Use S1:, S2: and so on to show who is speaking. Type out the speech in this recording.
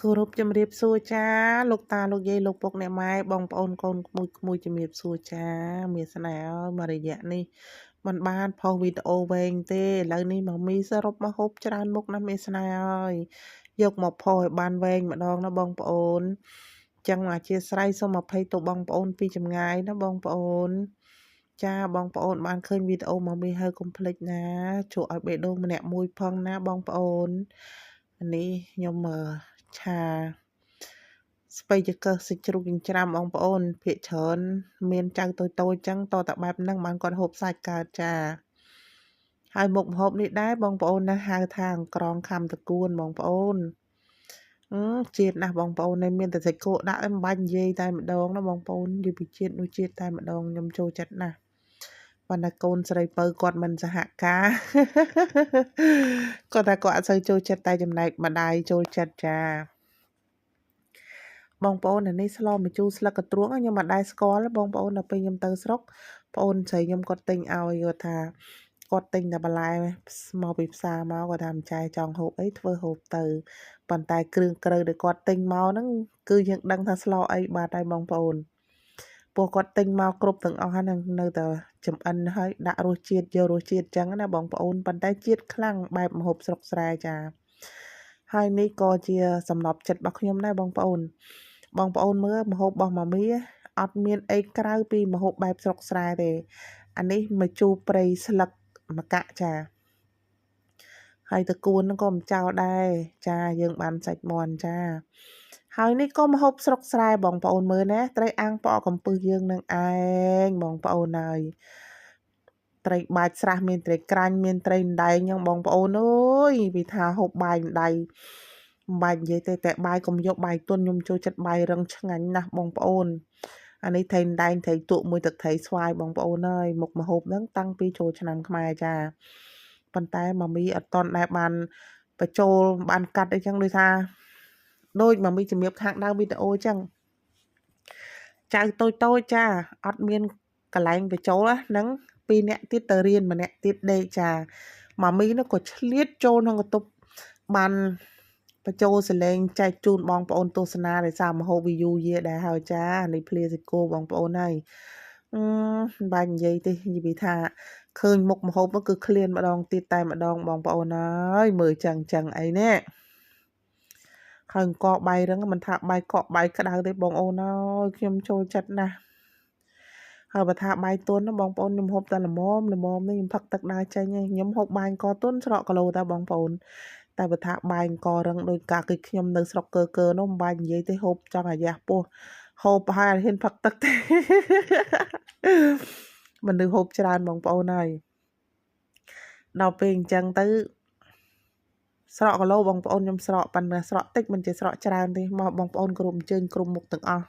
S1: គោរពជំរាបសួរចាលោកតាលោកយាយលោកពុកអ្នកម៉ែបងប្អូនកូនក្មួយជំរាបសួរចាមានស្នេហ៍ហើយមករយៈនេះมันបានផុសវីដេអូវែងទេឥឡូវនេះមកមីសរុបមកហូបច្រើនមុខណាស់មានស្នេហ៍ហើយយកមកផុសឲ្យបានវែងម្ដងណាបងប្អូនចឹងអធិស្ឋានសូមអភ័យទោសបងប្អូនពីចម្ងាយណាបងប្អូនចាបងប្អូនបានឃើញវីដេអូមកមីហើយកុំភ្លេចណាជួយឲ្យបេះដូងម្នាក់មួយផងណាបងប្អូននេះខ្ញុំឆាស្ពៃចង្កឹះសាច់ជ្រូកចិញ្ច្រាំបងប្អូនភាគច្រើនមានចៅតូចៗចឹងតតែបែបហ្នឹងបានគាត់ហូបសាច់កើតចាហើយមុខម្ហូបនេះដែរបងប្អូនណាហៅថាអង្ក្រងខំតគួនបងប្អូនជាតិណាស់បងប្អូននេះមានតែសាច់គោដាក់មិនបាច់និយាយតែម្ដងណាបងប្អូននិយាយពីជាតិនោះជាតិតែម្ដងខ្ញុំចូលចិត្តណាស់ប៉ុន្តែកូនស្រីពៅគាត់មិនសហការគាត់ថាគាត់អត់សូវចូលចិត្តតែចំណែកម្ដាយចូលចិត្តចាបងប្អូននេះស្លម្ជូរស្លឹកកទ្រួងខ្ញុំអត់ដែរស្គាល់បងប្អូនដល់ពេលខ្ញុំទៅស្រុកប្អូនស្រីខ្ញុំគាត់ទិញឲ្យគាត់ថាគាត់ទិញតែបន្លែមកពីផ្សារមកគាត់ថាម្ចាស់ចង់ហូបអីធ្វើហូបទៅប៉ុន្តែគ្រឿងក្រៅដែលគាត់ទិញមកហ្នឹងគឺយើងដឹងថាស្លអីបាត់ហើយបងប្អូនពួកគាត់ទិញមកគ្រប់ទាំងអស់ហ្នឹងនៅតែចំអិនហើយដាក់រសជាតិយករសជាតិចឹងណាបងប្អូនប៉ុន្តែជាតិខ្លាំងបែបម្ហូបស្រុកស្រែចាហើយនេះក៏ជាសំណប់ចិត្តរបស់ខ្ញុំដែរបងប្អូនមើលម្ហូបរបស់ម៉ាមីអត់មានអីក្រៅពីម្ហូបបែបស្រុកស្រែទេអានេះម្ជូរព្រៃស្លឹកម្កាក់ចាហើយតកួនហ្នឹងក៏មិនចោលដែរចាយើងបានសាច់មាន់ចាហើយនេះក៏ម្ហូបស្រុកស្រែបងប្អូនមើលណាត្រីអាំងផ្អកកំពឹសយើងនឹងឯងបងប្អូនហើយត្រីបាច់ស្រះមានត្រីក្រាញ់មានត្រីដែងហ្នឹងបងប្អូនអើយពីថាហូបបាយដៃមិនបាច់និយាយទេតែបាយកុំយកបាយទុនខ្ញុំចូលចិត្តបាយរឹងឆ្ងាញ់ណាស់បងប្អូនអានេះត្រីដែងត្រីទក់មួយទឹកត្រីស្វាយបងប្អូនអើយមុខម្ហូបហ្នឹងតាំងពីចូលឆ្នាំខ្មែរចាប៉ុន្តែម៉ាមីអត់តន់ដែរបានបញ្ចូលបានកាត់អីចឹងដូចថាដូចម៉ាមីជំរាបខាងដើមវីដេអូចឹងចៅតូចចាអត់មានកន្លែងបញ្ចូលហ្នឹង2នាក់ទៀតទៅរៀនម្នាក់ទៀតដេកចាម៉ាមីនោះក៏ឆ្លៀតចូលក្នុងកន្ទប់បានបញ្ចូលសលេងចែកជូនបងប្អូនទស្សនាដោយសារមហោ view យាដែរហើយចានេះភ្លាសិកោបងប្អូនហើយមិនបាច់និយាយទេនិយាយពីថាឃើញមុខម្ហូបនោះគឺឃ្លានម្ដងទៀតតែម្ដងបងប្អូនហើយមើលចឹងអីនេះហើយកកបាយរឹងមិនថាបាយកកបាយក្តៅទេបងអូនអើយខ្ញុំចូលចិត្តណាស់ហើយបើថាបាយទុនណាបងប្អូនខ្ញុំហូបតែល្មមនេះខ្ញុំផឹកទឹកដើរចេញឯងខ្ញុំហូបបាយកទុនស្រកគីឡូតែបងប្អូនតែបើថាបាយករឹងដោយកាគឺខ្ញុំនៅស្រុកកើនោះមិនបាច់និយាយទេហូបចង់អាយ៉ាស់ពោះហូបហើយអត់ហ៊ានផឹកទឹកទេមនុស្សហូបច្រើនបងប្អូនហើយដល់ពេលអញ្ចឹងទៅស្រកគីឡូបងប្អូនខ្ញុំស្រកប៉ុន្តែស្រកតិចមិនជាស្រកច្រើនទេមកបងប្អូនគ្រប់អញ្ជើញគ្រប់មុខទាំងអស់